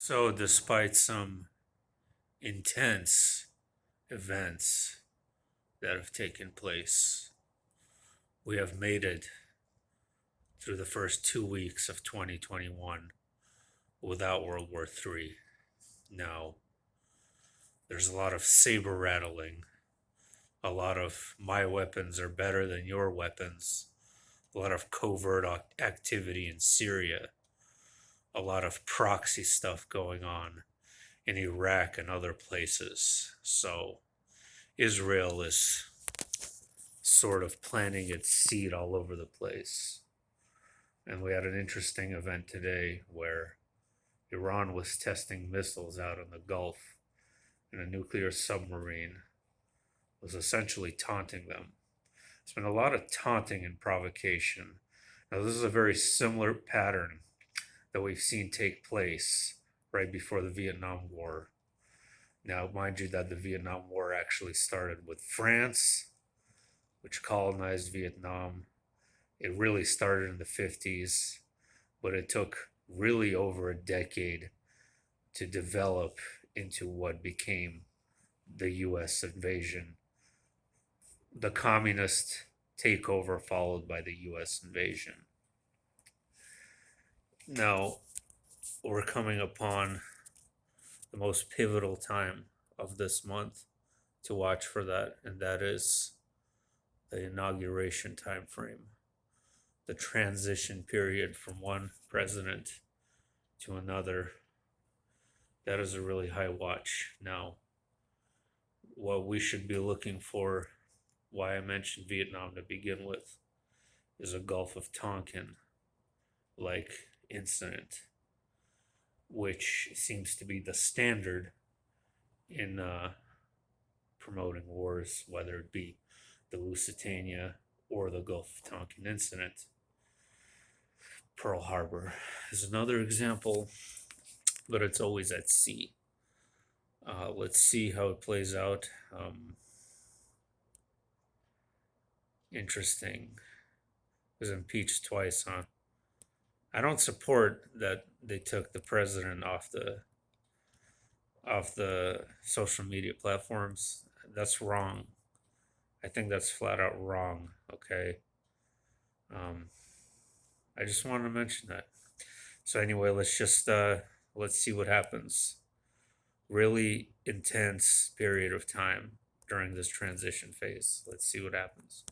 So, despite some intense events that have taken place, we have made it through the first 2 weeks of 2021 without World War III. Now, there's a lot of saber rattling, a lot of my weapons are better than your weapons, a lot of covert activity in Syria, a lot of proxy stuff going on in Iraq and other places. So, Israel is sort of planting its seed all over the place. And we had an interesting event today where Iran was testing missiles out in the Gulf, and a nuclear submarine was essentially taunting them. There's been a lot of taunting and provocation. Now, this is a very similar pattern that we've seen take place right before the Vietnam War. Now, mind you, that the Vietnam War actually started with France, which colonized Vietnam. It really started in the 50s, but it took really over a decade to develop into what became the US invasion, the communist takeover followed by the US invasion. Now, we're coming upon the most pivotal time of this month to watch for that, and that is the inauguration time frame, the transition period from one president to another. That is a really high watch. Now, what we should be looking for, why I mentioned Vietnam to begin with, is a Gulf of Tonkin like incident, which seems to be the standard in promoting wars, whether it be the Lusitania or the Gulf of Tonkin incident. Pearl Harbor is another example, but it's always at sea. Let's see how it plays out. Interesting. Was impeached twice, huh? I don't support that they took the president off the social media platforms. That's wrong. I think that's flat out wrong. Okay. Um, I just wanted to mention that. So anyway, let's see what happens. Really intense period of time during this transition phase. Let's see what happens.